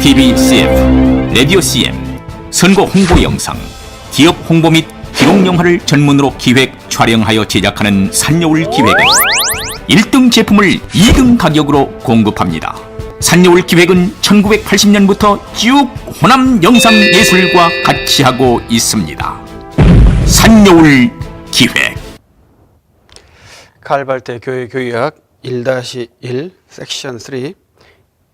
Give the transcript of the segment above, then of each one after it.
TV CF, 라디오 CM, 선거 홍보 영상, 기업 홍보 및 기록 영화를 전문으로 기획, 촬영하여 제작하는 산여울 기획은 1등 제품을 2등 가격으로 공급합니다. 산여울 기획은 1980년부터 쭉 호남 영상예술과 같이 하고 있습니다. 산여울 기획. 칼발대 교회 교의학 1-1 섹션 3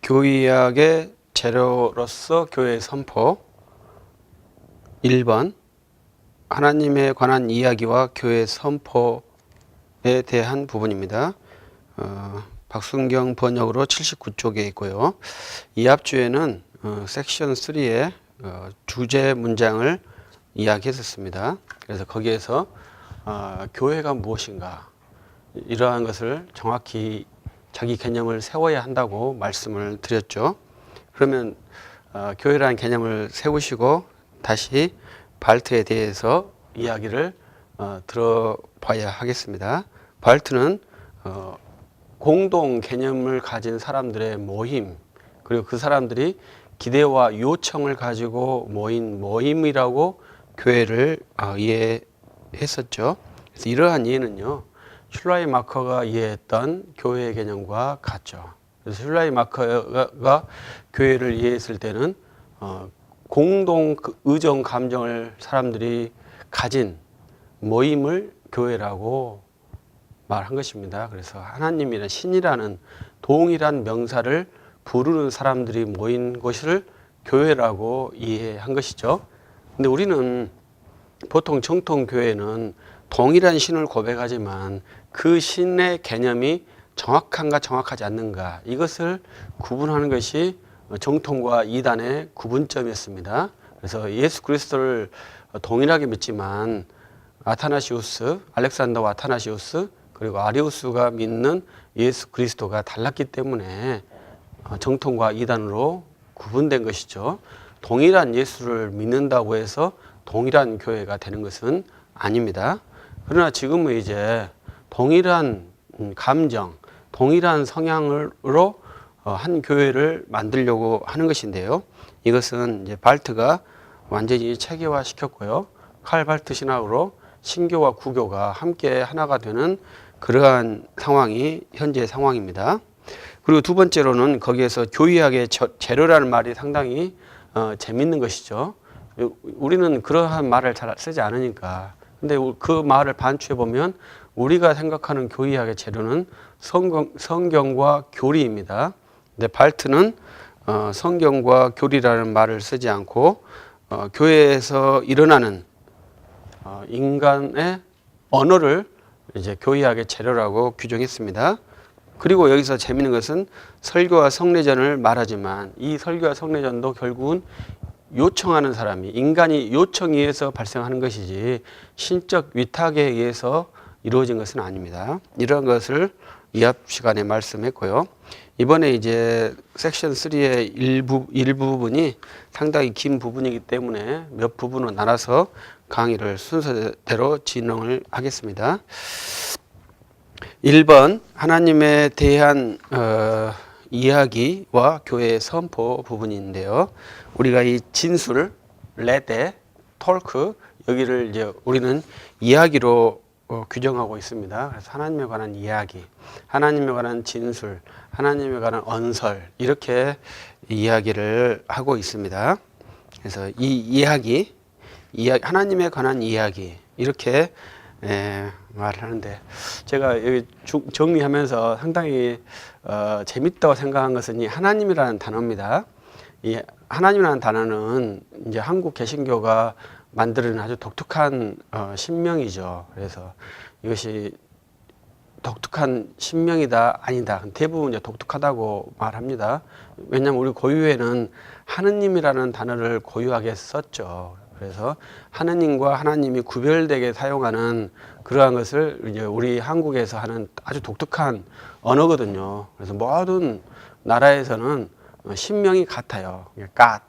교의학의 재료로서 교회 선포 1번 하나님에 관한 이야기와 교회 선포에 대한 부분입니다. 박순경 번역으로 79쪽에 있고요. 이 앞주에는 섹션 3의 주제 문장을 이야기했었습니다. 그래서 거기에서 교회가 무엇인가 이러한 것을 정확히 자기 개념을 세워야 한다고 말씀을 드렸죠. 그러면 교회라는 개념을 세우시고 다시 발트에 대해서 이야기를 들어봐야 하겠습니다. 발트는 공동 개념을 가진 사람들의 모임, 그리고 그 사람들이 기대와 요청을 가지고 모인 모임이라고 교회를 이해했었죠. 그래서 이러한 이해는요, 슐라이마커가 이해했던 교회의 개념과 같죠. 그래서 슐라이마커가 교회를 이해했을 때는 공동 의정 감정을 사람들이 가진 모임을 교회라고 말한 것입니다. 그래서 하나님이나 신이라는 동일한 명사를 부르는 사람들이 모인 것을 교회라고 이해한 것이죠. 근데 우리는 보통 정통 교회는 동일한 신을 고백하지만 그 신의 개념이 정확한가 정확하지 않는가 이것을 구분하는 것이 정통과 이단의 구분점이었습니다. 그래서 예수 그리스도를 동일하게 믿지만 아타나시우스, 알렉산더와 아타나시우스 그리고 아리우스가 믿는 예수 그리스도가 달랐기 때문에 정통과 이단으로 구분된 것이죠. 동일한 예수를 믿는다고 해서 동일한 교회가 되는 것은 아닙니다. 그러나 지금은 이제 동일한 감정, 동일한 성향으로 한 교회를 만들려고 하는 것인데요. 이것은 이제 발트가 완전히 체계화 시켰고요. 칼 발트 신학으로 신교와 구교가 함께 하나가 되는 그러한 상황이 현재 상황입니다. 그리고 두 번째로는 거기에서 교의학의 재료라는 말이 상당히 재밌는 것이죠. 우리는 그러한 말을 잘 쓰지 않으니까. 근데 그 말을 반추해 보면 우리가 생각하는 교의학의 재료는 성경과 교리입니다. 근데 발트는 성경과 교리라는 말을 쓰지 않고 교회에서 일어나는 인간의 언어를 이제 교의학의 재료라고 규정했습니다. 그리고 여기서 재미있는 것은 설교와 성례전을 말하지만 이 설교와 성례전도 결국은 요청하는 사람이 인간이 요청에 의해서 발생하는 것이지 신적 위탁에 의해서 이루어진 것은 아닙니다. 이런 것을 이 앞 시간에 말씀했고요. 이번에 이제 섹션 3의 일부분이 상당히 긴 부분이기 때문에 몇 부분으로 나눠서 강의를 순서대로 진행을 하겠습니다. 1번 하나님에 대한 이야기와 교회의 선포 부분인데요. 우리가 이 진술, 레데, 톨크 여기를 이제 우리는 이야기로 규정하고 있습니다. 그래서 하나님에 관한 이야기, 하나님에 관한 진술, 하나님에 관한 언설 이렇게 이야기를 하고 있습니다. 그래서 이 이야기 하나님에 관한 이야기 이렇게 말을 하는데 제가 여기 정리하면서 상당히 재밌다고 생각한 것은 이 하나님이라는 단어입니다. 이 하나님이라는 단어는 이제 한국 개신교가 만드는 아주 독특한 신명이죠. 그래서 이것이 독특한 신명이다 아니다 대부분 이제 독특하다고 말합니다. 왜냐하면 우리 고유에는 하느님이라는 단어를 고유하게 썼죠. 그래서 하느님과 하나님이 구별되게 사용하는 그러한 것을 이제 우리 한국에서 하는 아주 독특한 언어거든요. 그래서 모든 나라에서는 신명이 같아요. 갓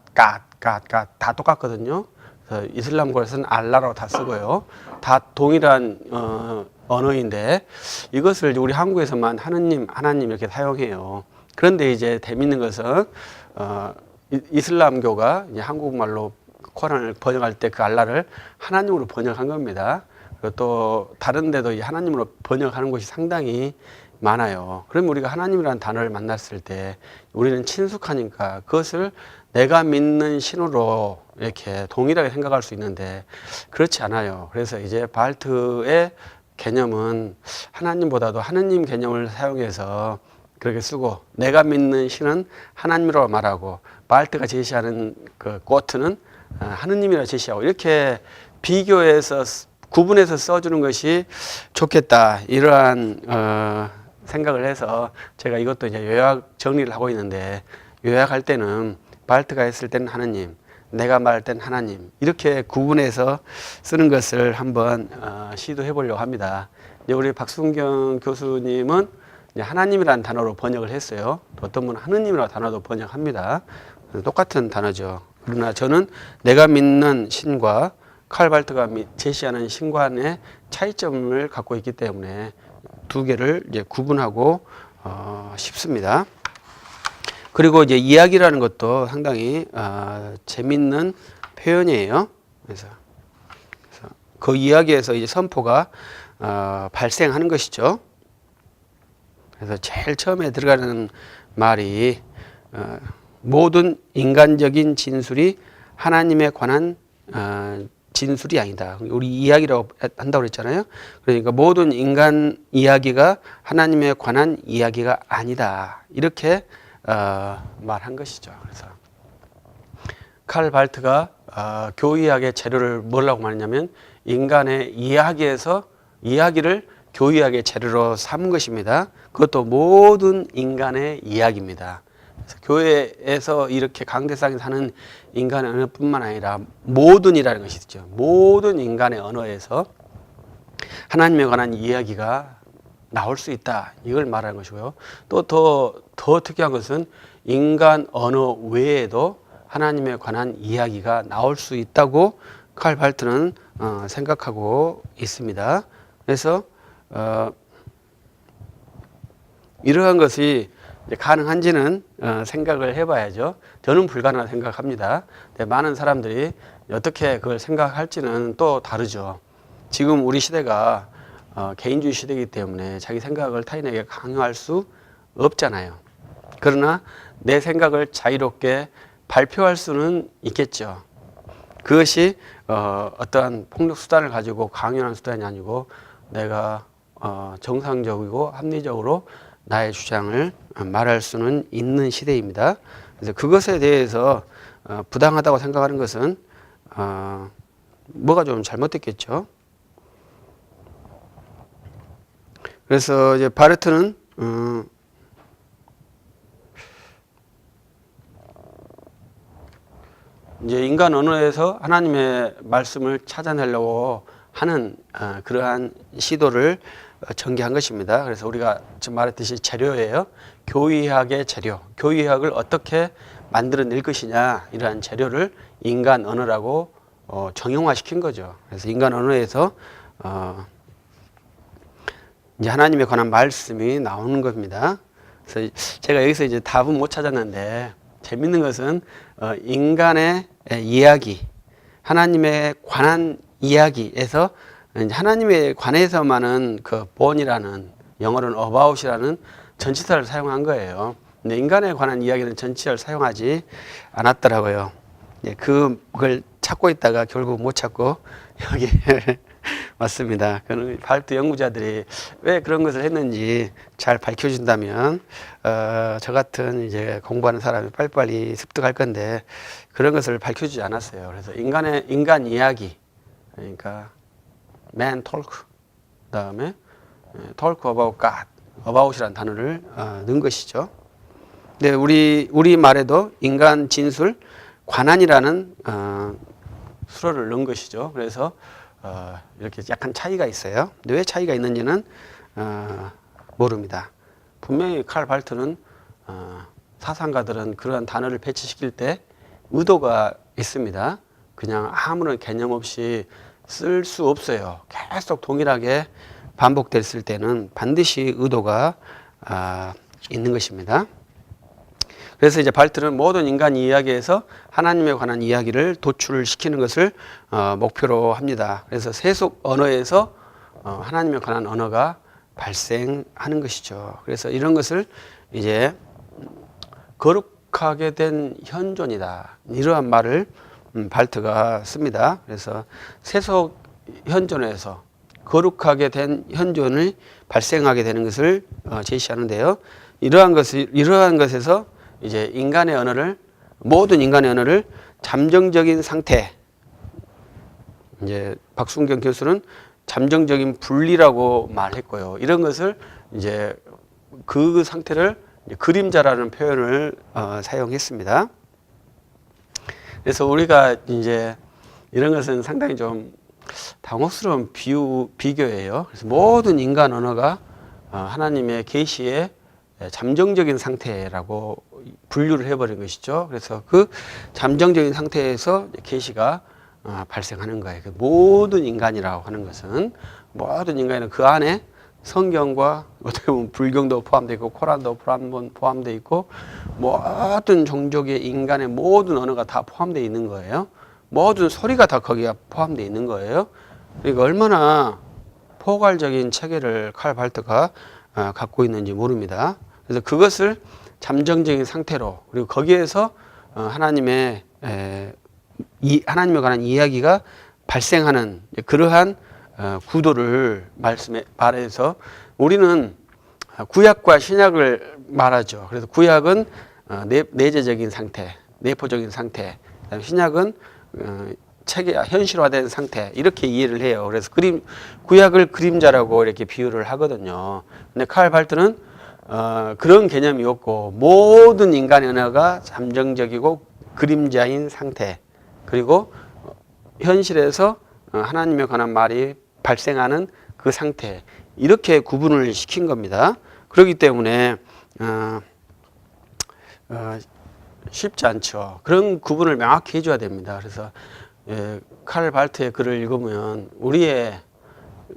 다 똑같거든요. 그래서 이슬람권에서는 알라라고 다 쓰고요. 다 동일한 언어인데 이것을 우리 한국에서만 하느님, 하나님 이렇게 사용해요. 그런데 이제 재밌는 것은 이슬람교가 이제 한국말로 코란을 번역할 때 그 알라를 하나님으로 번역한 겁니다. 그리고 또 다른 데도 이 하나님으로 번역하는 곳이 상당히 많아요. 그러면 우리가 하나님이라는 단어를 만났을 때 우리는 친숙하니까 그것을 내가 믿는 신으로 이렇게 동일하게 생각할 수 있는데 그렇지 않아요. 그래서 이제 바알트의 개념은 하나님보다도 하느님 개념을 사용해서 그렇게 쓰고, 내가 믿는 신은 하나님이라고 말하고 바알트가 제시하는 그 꼬트는 하느님이라 제시하고, 이렇게 비교해서 구분해서 써주는 것이 좋겠다, 이러한 생각을 해서 제가 이것도 이제 요약 정리를 하고 있는데, 요약할 때는 바알트가 했을 때는 하느님, 내가 말할 때는 하나님, 이렇게 구분해서 쓰는 것을 한번 시도해 보려고 합니다. 이제 우리 박순경 교수님은 이제 하나님이라는 단어로 번역을 했어요. 어떤 분은 하느님이라는 단어도 번역합니다. 똑같은 단어죠. 그러나 저는 내가 믿는 신과 칼 바알트가 제시하는 신관의 차이점을 갖고 있기 때문에 두 개를 이제 구분하고 싶습니다. 그리고 이제 이야기라는 것도 상당히 재밌는 표현이에요. 그래서 그 이야기에서 이제 선포가 발생하는 것이죠. 그래서 제일 처음에 들어가는 말이 모든 인간적인 진술이 하나님에 관한 진술이 아니다. 우리 이야기라고 한다고 그랬잖아요. 그러니까 모든 인간 이야기가 하나님에 관한 이야기가 아니다, 이렇게 말한 것이죠. 그래서 칼 바알트가 교의학의 재료를 뭐라고 말했냐면 인간의 이야기를 교의학의 재료로 삼은 것입니다. 그것도 모든 인간의 이야기입니다. 그래서 교회에서 이렇게 강대상에 사는 인간의 언어뿐만 아니라 모든이라는 것이 있죠. 모든 인간의 언어에서 하나님에 관한 이야기가 나올 수 있다, 이걸 말하는 것이고요. 또 더 특이한 것은 인간 언어 외에도 하나님에 관한 이야기가 나올 수 있다고 칼 바알트는 생각하고 있습니다. 그래서 이러한 것이 가능한지는 생각을 해봐야죠. 저는 불가능하다고 생각합니다. 근데 많은 사람들이 어떻게 그걸 생각할지는 또 다르죠. 지금 우리 시대가 개인주의 시대이기 때문에 자기 생각을 타인에게 강요할 수 없잖아요. 그러나 내 생각을 자유롭게 발표할 수는 있겠죠. 그것이 어떠한 폭력 수단을 가지고 강요하는 수단이 아니고 내가 정상적이고 합리적으로 나의 주장을 말할 수는 있는 시대입니다. 그래서 그것에 대해서 부당하다고 생각하는 것은 뭐가 좀 잘못됐겠죠. 그래서 이제 바알트는 이제 인간 언어에서 하나님의 말씀을 찾아내려고 하는 그러한 시도를 전개한 것입니다. 그래서 우리가 지금 말했듯이 재료예요. 교의학의 재료, 교의학을 어떻게 만들어낼 것이냐, 이러한 재료를 인간 언어라고 정형화시킨 거죠. 그래서 인간 언어에서 이제 하나님에 관한 말씀이 나오는 겁니다. 그래서 제가 여기서 이제 답은 못 찾았는데, 재밌는 것은 인간의 이야기, 하나님에 관한 이야기에서 하나님에 관해서만은 그 born이라는, 영어로는 about이라는 전치사를 사용한 거예요. 근데 인간에 관한 이야기는 전치사를 사용하지 않았더라고요. 그걸 찾고 있다가 결국 못 찾고 여기 왔습니다. 그는 바알트 연구자들이 왜 그런 것을 했는지 잘 밝혀준다면 저 같은 이제 공부하는 사람이 빨리빨리 습득할 건데 그런 것을 밝혀주지 않았어요. 그래서 인간 이야기, 그러니까 man talk, 그다음에 talk about God, about이라는 단어를 넣은 것이죠. 근데 우리 말에도 인간 진술, 관한이라는 수로를 넣은 것이죠. 그래서 이렇게 약간 차이가 있어요. 근데 왜 차이가 있는지는 모릅니다. 분명히 칼 바알트는 사상가들은 그러한 단어를 배치시킬 때 의도가 있습니다. 그냥 아무런 개념 없이 쓸 수 없어요. 계속 동일하게 반복됐을 때는 반드시 의도가 있는 것입니다. 그래서 이제 발트는 모든 인간 이야기에서 하나님에 관한 이야기를 도출시키는 것을 목표로 합니다. 그래서 세속 언어에서 하나님에 관한 언어가 발생하는 것이죠. 그래서 이런 것을 이제 거룩하게 된 현존이다. 이러한 말을 발트가 씁니다. 그래서 세속 현존에서 거룩하게 된 현존을 발생하게 되는 것을 제시하는데요. 이러한 것에서 이제 모든 인간의 언어를 잠정적인 상태, 이제 박순경 교수는 잠정적인 분리라고 말했고요. 이런 것을 이제 그 상태를 그림자라는 표현을 사용했습니다. 그래서 우리가 이제 이런 것은 상당히 좀 당혹스러운 비교예요. 그래서 모든 인간 언어가 하나님의 계시의 잠정적인 상태라고 분류를 해버린 것이죠. 그래서 그 잠정적인 상태에서 계시가 발생하는 거예요. 모든 인간이라고 하는 것은 모든 인간은 그 안에 성경과 어떻게 보면 불경도 포함되어 있고 코란도 포함되어 있고 모든 종족의 인간의 모든 언어가 다 포함되어 있는 거예요. 모든 소리가 다 거기에 포함되어 있는 거예요. 그러니까 얼마나 포괄적인 체계를 칼 발트가 갖고 있는지 모릅니다. 그래서 그것을 잠정적인 상태로 그리고 거기에서 하나님에 관한 이야기가 발생하는 그러한 구도를 말해서 우리는 구약과 신약을 말하죠. 그래서 구약은 내재적인 상태, 내포적인 상태, 그다음에 신약은 현실화된 상태 이렇게 이해를 해요. 그래서 구약을 그림자라고 이렇게 비유를 하거든요. 근데 칼 발트는 그런 개념이 없고 모든 인간의 언어가 잠정적이고 그림자인 상태 그리고 현실에서 하나님에 관한 말이 발생하는 그 상태 이렇게 구분을 시킨 겁니다. 그렇기 때문에 쉽지 않죠. 그런 구분을 명확히 해줘야 됩니다. 그래서 칼 발트의 글을 읽으면 우리의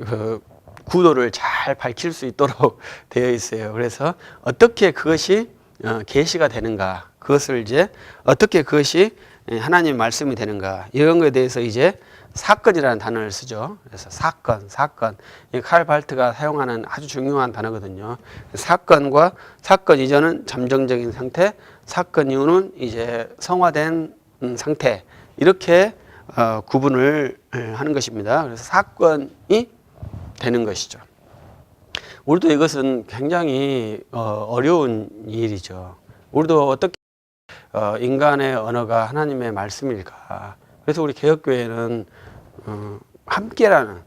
그 구도를 잘 밝힐 수 있도록 되어 있어요. 그래서 어떻게 그것이 계시가 되는가, 그것을 이제 어떻게 그것이 하나님의 말씀이 되는가 이런 것에 대해서 이제 사건이라는 단어를 쓰죠. 그래서 사건. 칼 발트가 사용하는 아주 중요한 단어거든요. 사건과 사건 이전은 잠정적인 상태, 사건 이후는 이제 성화된 상태 이렇게 구분을 하는 것입니다. 그래서 사건이 되는 것이죠. 우리도 이것은 굉장히 어려운 일이죠. 우리도 어떻게 인간의 언어가 하나님의 말씀일까? 그래서 우리 개혁교회는 함께라는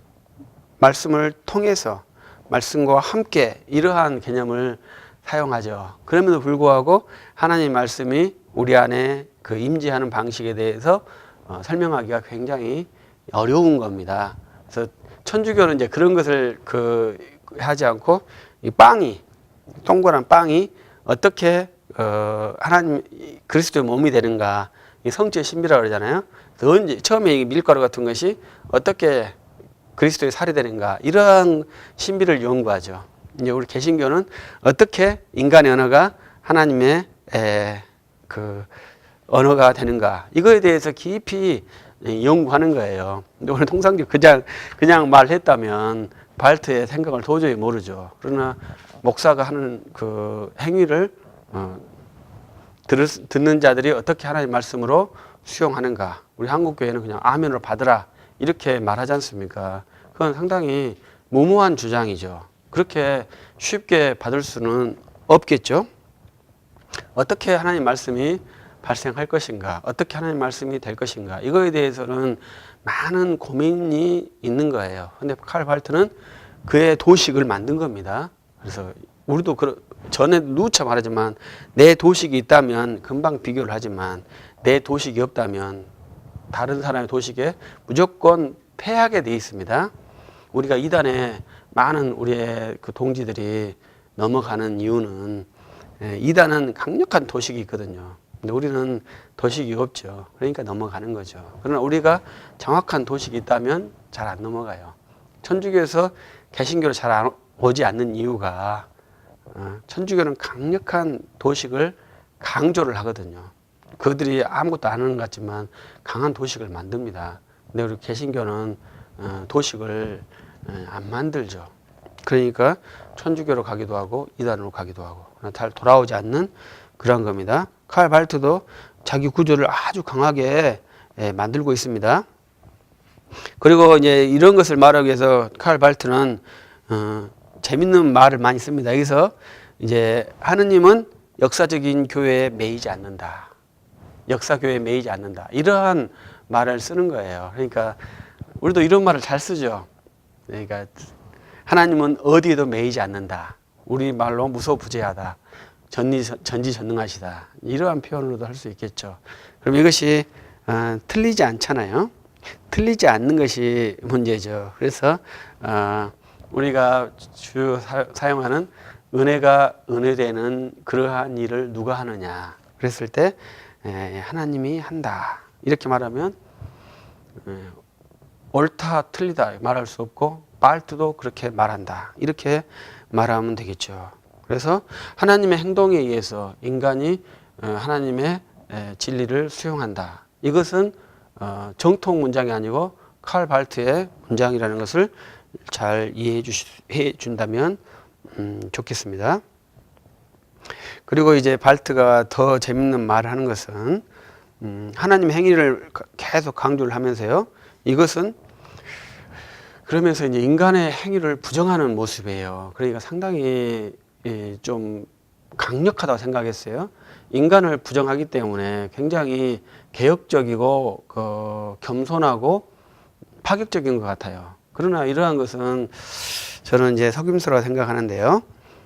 말씀을 통해서 말씀과 함께 이러한 개념을 사용하죠. 그럼에도 불구하고 하나님의 말씀이 우리 안에 그 임재하는 방식에 대해서 설명하기가 굉장히 어려운 겁니다. 그래서 천주교는 이제 그런 것을 하지 않고 이 동그란 빵이 어떻게 하나님 그리스도의 몸이 되는가, 이 성체의 신비라고 그러잖아요. 그래서 처음에 이 밀가루 같은 것이 어떻게 그리스도의 살이 되는가 이러한 신비를 연구하죠. 이제 우리 개신교는 어떻게 인간의 언어가 하나님의 그 언어가 되는가 이거에 대해서 깊이 연구하는 거예요. 근데 오늘 통상적 그냥 말했다면 발트의 생각을 도저히 모르죠. 그러나 목사가 하는 그 행위를 듣는 자들이 어떻게 하나님의 말씀으로 수용하는가. 우리 한국교회는 그냥 아멘으로 받으라 이렇게 말하지 않습니까? 그건 상당히 무모한 주장이죠. 그렇게 쉽게 받을 수는 없겠죠. 어떻게 하나님 말씀이 발생할 것인가, 어떻게 하나님 말씀이 될 것인가, 이거에 대해서는 많은 고민이 있는 거예요. 근데 칼 발트는 그의 도식을 만든 겁니다. 그래서 우리도 전에 누차 말하지만 내 도식이 있다면 금방 비교를 하지만 내 도식이 없다면 다른 사람의 도식에 무조건 패하게 돼 있습니다. 우리가 이단에 많은 우리의 그 동지들이 넘어가는 이유는 이단은 강력한 도식이 있거든요. 근데 우리는 도식이 없죠. 그러니까 넘어가는 거죠. 그러나 우리가 정확한 도식이 있다면 잘 안 넘어가요. 천주교에서 개신교로 잘 오지 않는 이유가 천주교는 강력한 도식을 강조를 하거든요. 그들이 아무것도 안 하는 것 같지만 강한 도식을 만듭니다. 근데 우리 개신교는 도식을 안 만들죠. 그러니까 천주교로 가기도 하고 이단으로 가기도 하고 잘 돌아오지 않는 그런 겁니다. 칼 발트도 자기 구조를 아주 강하게 만들고 있습니다. 그리고 이제 이런 것을 말하기 위해서 칼 발트는 재밌는 말을 많이 씁니다. 여기서 이제 하느님은 역사적인 교회에 매이지 않는다. 역사 교회에 매이지 않는다. 이러한 말을 쓰는 거예요. 그러니까 우리도 이런 말을 잘 쓰죠. 그러니까 하나님은 어디에도 매이지 않는다. 우리 말로 무소부재하다. 전지전능하시다. 이러한 표현으로도 할 수 있겠죠. 그럼 이것이 틀리지 않잖아요. 틀리지 않는 것이 문제죠. 그래서 우리가 주요 사용하는 은혜가 은혜되는 그러한 일을 누가 하느냐 그랬을 때 하나님이 한다 이렇게 말하면 옳다 틀리다 말할 수 없고 발트도 그렇게 말한다 이렇게 말하면 되겠죠. 그래서 하나님의 행동에 의해서 인간이 하나님의 진리를 수용한다. 이것은 정통 문장이 아니고 칼 발트의 문장이라는 것을 잘 이해해 준다면 좋겠습니다. 그리고 이제 발트가 더 재밌는 말을 하는 것은 하나님의 행위를 계속 강조를 하면서요. 이것은 그러면서 이제 인간의 행위를 부정하는 모습이에요. 그러니까 상당히 좀 강력하다고 생각했어요. 인간을 부정하기 때문에 굉장히 개혁적이고 겸손하고 파격적인 것 같아요. 그러나 이러한 것은 저는 이제 속임수라고 생각하는데요.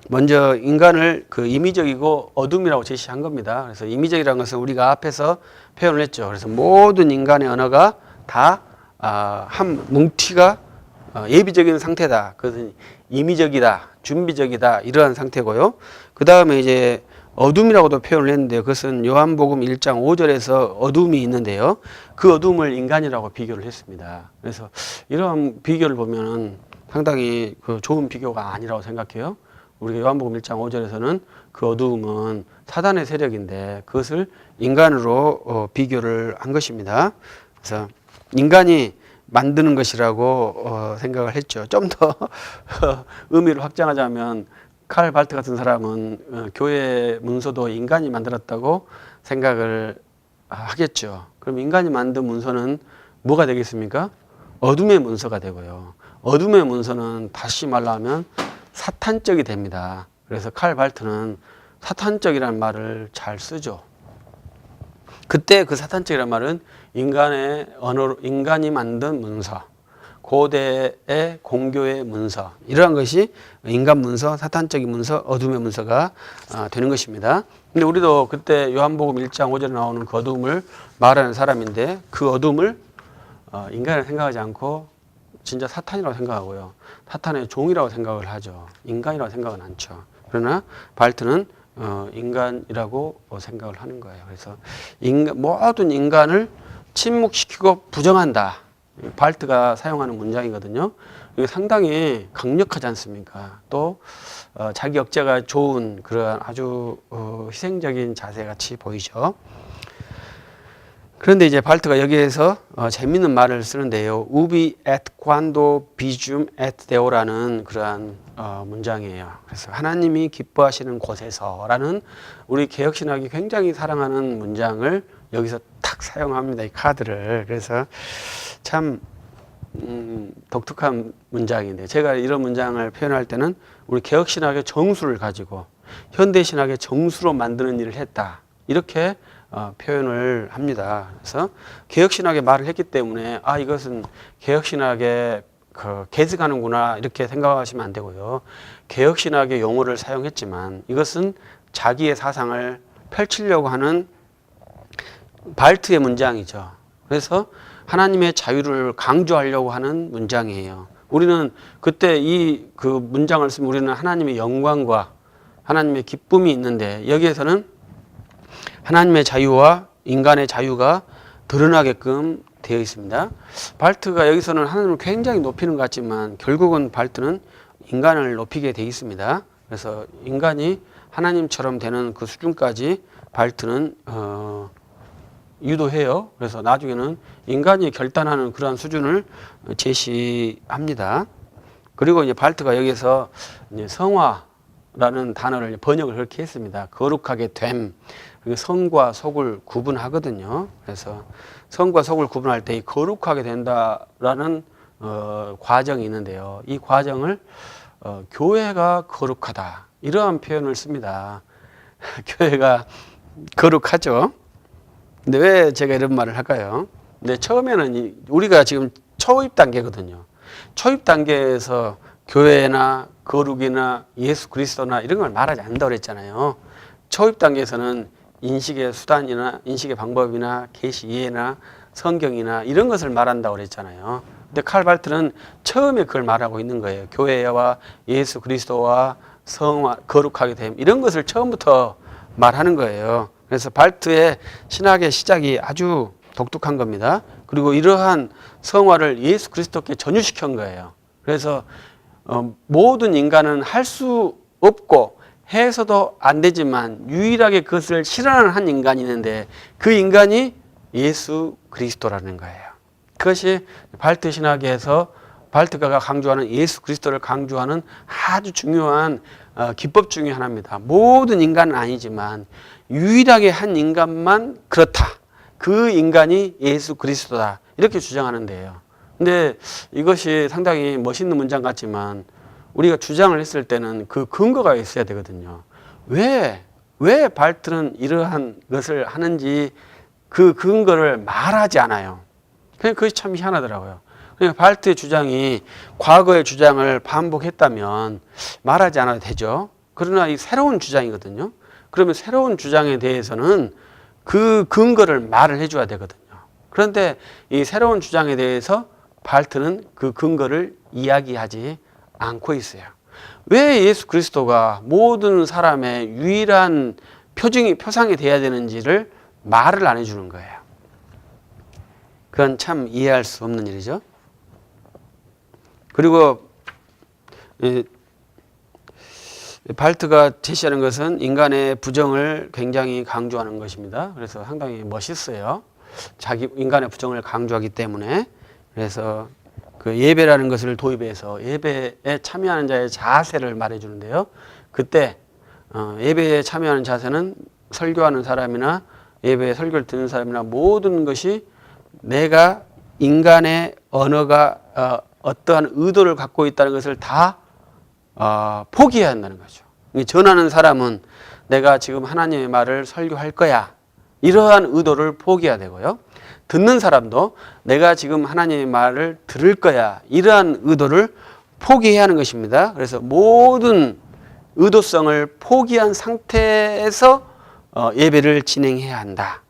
먼저 인간을 그 임의적이고 어둠이라고 제시한 겁니다. 그래서 임의적이라는 것은 우리가 앞에서 표현을 했죠. 그래서 모든 인간의 언어가 다 한 뭉티가 예비적인 상태다. 그것은 임의적이다, 준비적이다 이러한 상태고요. 그 다음에 이제 어둠이라고도 표현을 했는데 그것은 요한복음 1장 5절에서 어둠이 있는데요. 그 어둠을 인간이라고 비교를 했습니다. 그래서 이러한 비교를 보면은 상당히 그 좋은 비교가 아니라고 생각해요. 우리가 요한복음 1장 5절에서는 그 어둠은 사단의 세력인데 그것을 인간으로 비교를 한 것입니다. 그래서 인간이 만드는 것이라고 생각을 했죠. 좀 더 의미를 확장하자면 칼 발트 같은 사람은 교회 문서도 인간이 만들었다고 생각을 하겠죠. 그럼 인간이 만든 문서는 뭐가 되겠습니까? 어둠의 문서가 되고요. 어둠의 문서는 다시 말하면 사탄적이 됩니다. 그래서 칼 발트는 사탄적이라는 말을 잘 쓰죠. 그때 그 사탄적이라는 말은 인간의 언어로 인간이 만든 문서, 고대의 공교의 문서 이러한 것이 인간 문서, 사탄적인 문서, 어둠의 문서가 되는 것입니다. 근데 우리도 그때 요한복음 1장 5절에 나오는 그 어둠을 말하는 사람인데 그 어둠을 인간을 생각하지 않고 진짜 사탄이라고 생각하고요. 사탄의 종이라고 생각을 하죠. 인간이라고 생각은 않죠. 그러나 발트는 인간이라고 생각을 하는 거예요. 그래서 모든 인간을 침묵시키고 부정한다. 발트가 사용하는 문장이거든요. 이게 상당히 강력하지 않습니까? 또 자기 억제가 좋은 그런 아주 희생적인 자세 같이 보이죠. 그런데 이제 발트가 여기에서 재밌는 말을 쓰는데요. ubi et quando bijum et deo라는 그러한 문장이에요. 그래서 하나님이 기뻐하시는 곳에서라는 우리 개혁신학이 굉장히 사랑하는 문장을 여기서 탁 사용합니다. 이 카드를. 그래서 참 독특한 문장인데 제가 이런 문장을 표현할 때는 우리 개혁신학의 정수를 가지고 현대신학의 정수로 만드는 일을 했다. 이렇게 표현을 합니다. 그래서 개혁신학의 말을 했기 때문에 이것은 개혁신학에 계승하는구나 이렇게 생각하시면 안 되고요. 개혁신학의 용어를 사용했지만 이것은 자기의 사상을 펼치려고 하는 발트의 문장이죠. 그래서 하나님의 자유를 강조하려고 하는 문장이에요. 우리는 그때 그 문장을 쓰면 우리는 하나님의 영광과 하나님의 기쁨이 있는데 여기에서는 하나님의 자유와 인간의 자유가 드러나게끔 되어 있습니다. 발트가 여기서는 하나님을 굉장히 높이는 것 같지만 결국은 발트는 인간을 높이게 되어 있습니다. 그래서 인간이 하나님처럼 되는 그 수준까지 발트는 유도해요. 그래서 나중에는 인간이 결단하는 그러한 수준을 제시합니다. 그리고 이제 발트가 여기서 이제 성화라는 단어를 번역을 그렇게 했습니다. 거룩하게 됨. 성과 속을 구분하거든요. 그래서 성과 속을 구분할 때 이 거룩하게 된다라는 과정이 있는데요. 이 과정을 교회가 거룩하다 이러한 표현을 씁니다. 교회가 거룩하죠. 근데 왜 제가 이런 말을 할까요? 근데 처음에는 우리가 지금 초입 단계거든요. 초입 단계에서 교회나 거룩이나 예수 그리스도나 이런 걸 말하지 않는다고 그랬잖아요. 초입 단계에서는 인식의 수단이나 인식의 방법이나 계시 이해나 성경이나 이런 것을 말한다고 그랬잖아요. 근데 칼 발트는 처음에 그걸 말하고 있는 거예요. 교회와 예수 그리스도와 성화, 거룩하게 됨 이런 것을 처음부터 말하는 거예요. 그래서 발트의 신학의 시작이 아주 독특한 겁니다. 그리고 이러한 성화를 예수 그리스도께 전유시킨 거예요. 그래서 모든 인간은 할 수 없고 해서도 안 되지만 유일하게 그것을 실현하는 한 인간이 있는데 그 인간이 예수 그리스도라는 거예요. 그것이 발트 신학에서 발트가가 강조하는 예수 그리스도를 강조하는 아주 중요한 기법 중에 하나입니다. 모든 인간은 아니지만 유일하게 한 인간만 그렇다. 그 인간이 예수 그리스도다. 이렇게 주장하는데요. 근데 이것이 상당히 멋있는 문장 같지만 우리가 주장을 했을 때는 그 근거가 있어야 되거든요. 왜 발트는 이러한 것을 하는지 그 근거를 말하지 않아요. 그것이 참 희한하더라고요. 그러니까 발트의 주장이 과거의 주장을 반복했다면 말하지 않아도 되죠. 그러나 이 새로운 주장이거든요. 그러면 새로운 주장에 대해서는 그 근거를 말을 해줘야 되거든요. 그런데 이 새로운 주장에 대해서 발트는 그 근거를 이야기하지 않고 있어요. 왜 예수 그리스도가 모든 사람의 유일한 표상이 돼야 되는지를 말을 안 해주는 거예요. 그건 참 이해할 수 없는 일이죠. 그리고 발트가 제시하는 것은 인간의 부정을 굉장히 강조하는 것입니다. 그래서 상당히 멋있어요. 자기 인간의 부정을 강조하기 때문에. 그래서 그 예배라는 것을 도입해서 예배에 참여하는 자의 자세를 말해주는데요. 그때 예배에 참여하는 자세는 설교하는 사람이나 예배에 설교를 듣는 사람이나 모든 것이 내가 인간의 언어가 어떠한 의도를 갖고 있다는 것을 다 포기해야 한다는 거죠. 전하는 사람은 내가 지금 하나님의 말을 설교할 거야. 이러한 의도를 포기해야 되고요. 듣는 사람도 내가 지금 하나님의 말을 들을 거야. 이러한 의도를 포기해야 하는 것입니다. 그래서 모든 의도성을 포기한 상태에서 예배를 진행해야 한다.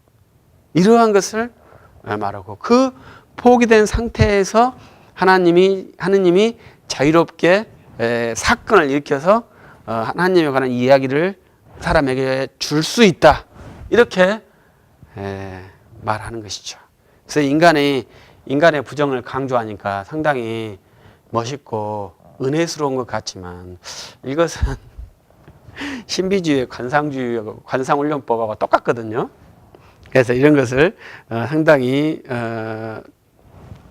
이러한 것을 말하고 그 포기된 상태에서 하느님이 자유롭게 사건을 일으켜서 하나님에 관한 이야기를 사람에게 줄 수 있다. 이렇게 말하는 것이죠. 그래서 인간의 부정을 강조하니까 상당히 멋있고 은혜스러운 것 같지만 이것은 신비주의, 관상주의하고 관상훈련법하고 똑같거든요. 그래서 이런 것을 상당히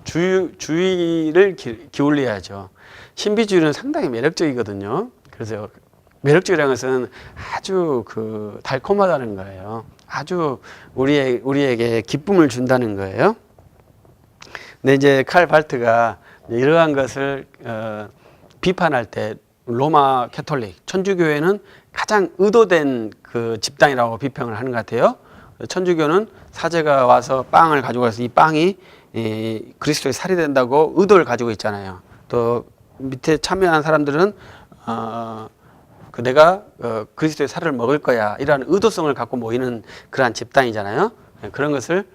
주의를 기울여야죠. 신비주의는 상당히 매력적이거든요. 그래서 매력적이라는 것은 아주 달콤하다는 거예요. 아주 우리에게 기쁨을 준다는 거예요. 근데 이제 칼 발트가 이러한 것을 비판할 때 로마 캐톨릭 천주교회는 가장 의도된 그 집단이라고 비평을 하는 것 같아요. 천주교는 사제가 와서 빵을 가지고 와서 이 빵이 그리스도의 살이 된다고 의도를 가지고 있잖아요. 또 밑에 참여한 사람들은 내가 그리스도의 살을 먹을 거야 이러한 의도성을 갖고 모이는 그러한 집단이잖아요. 그런 것을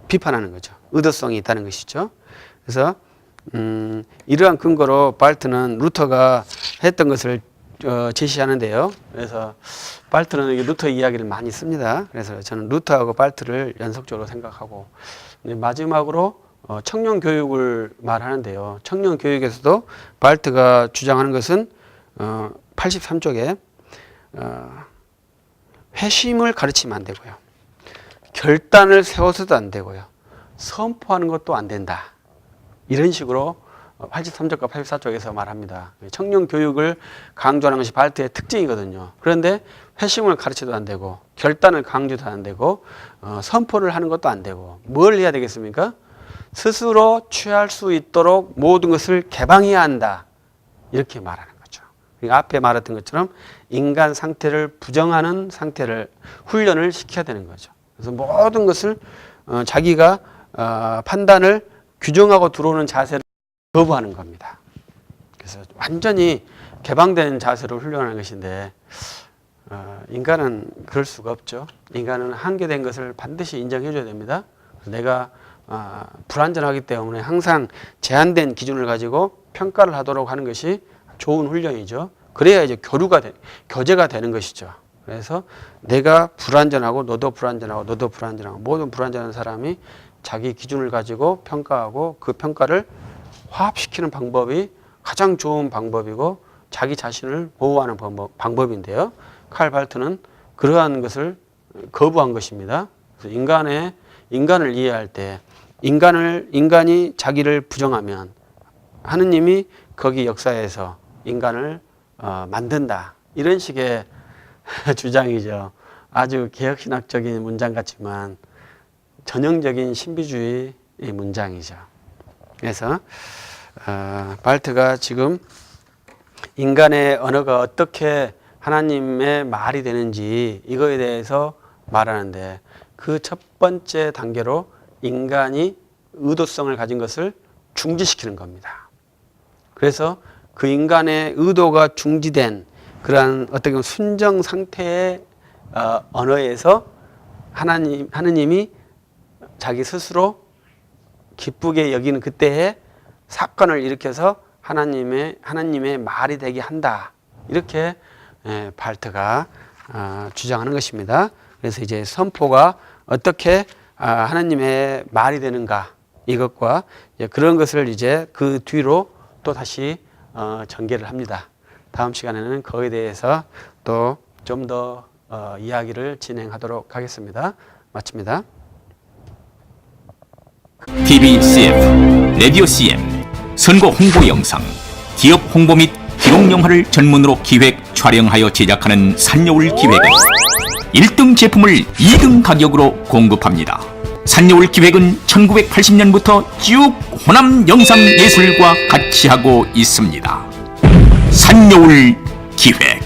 비판하는 거죠. 의도성이 있다는 것이죠. 그래서 이러한 근거로 발트는 루터가 했던 것을 제시하는데요. 그래서 발트는 루터 이야기를 많이 씁니다. 그래서 저는 루터하고 발트를 연속적으로 생각하고 마지막으로 청년 교육을 말하는데요. 청년 교육에서도 발트가 주장하는 것은 83쪽에 회심을 가르치면 안 되고요. 결단을 세워서도 안 되고요. 선포하는 것도 안 된다. 이런 식으로 83쪽과 84쪽에서 말합니다. 청년 교육을 강조하는 것이 발트의 특징이거든요. 그런데 회심을 가르쳐도 안 되고 결단을 강조도 안 되고 선포를 하는 것도 안 되고 뭘 해야 되겠습니까? 스스로 취할 수 있도록 모든 것을 개방해야 한다. 이렇게 말하는 거죠. 그러니까 앞에 말했던 것처럼 인간 상태를 부정하는 상태를 훈련을 시켜야 되는 거죠. 그래서 모든 것을 자기가 판단을 규정하고 들어오는 자세를 거부하는 겁니다. 그래서 완전히 개방된 자세로 훈련하는 것인데 인간은 그럴 수가 없죠. 인간은 한계된 것을 반드시 인정해 줘야 됩니다. 내가 불완전하기 때문에 항상 제한된 기준을 가지고 평가를 하도록 하는 것이 좋은 훈련이죠. 그래야 이제 교제가 되는 것이죠. 그래서 내가 불완전하고 너도 불완전하고 너도 불완전하고 모든 불완전한 사람이 자기 기준을 가지고 평가하고 그 평가를 화합시키는 방법이 가장 좋은 방법이고 자기 자신을 보호하는 방법인데요. 칼 발트는 그러한 것을 거부한 것입니다. 그래서 인간을 이해할 때 인간이 자기를 부정하면 하느님이 거기 역사에서 인간을 만든다. 이런 식의 주장이죠. 아주 개혁신학적인 문장 같지만 전형적인 신비주의 문장이죠. 그래서 발트가 지금 인간의 언어가 어떻게 하나님의 말이 되는지 이거에 대해서 말하는데 그 첫 번째 단계로 인간이 의도성을 가진 것을 중지시키는 겁니다. 그래서 그 인간의 의도가 중지된 그러한 어떻게 보면 순정 상태의 언어에서 하느님이 자기 스스로 기쁘게 여기는 그때에 사건을 일으켜서 하나님의 말이 되게 한다. 이렇게 발트가 주장하는 것입니다. 그래서 이제 선포가 어떻게 하나님의 말이 되는가 이것과 그런 것을 이제 그 뒤로 또 다시 전개를 합니다. 다음 시간에는 거기에 대해서 또 좀 더 이야기를 진행하도록 하겠습니다. 마칩니다. TVCF, 라디오 CM, 선거 홍보 영상, 기업 홍보 및 기록 영화를 전문으로 기획, 촬영하여 제작하는 산여울 기획은 1등 제품을 2등 가격으로 공급합니다. 산여울 기획은 1980년부터 쭉 호남 영상예술과 같이 하고 있습니다. 산여울 기획.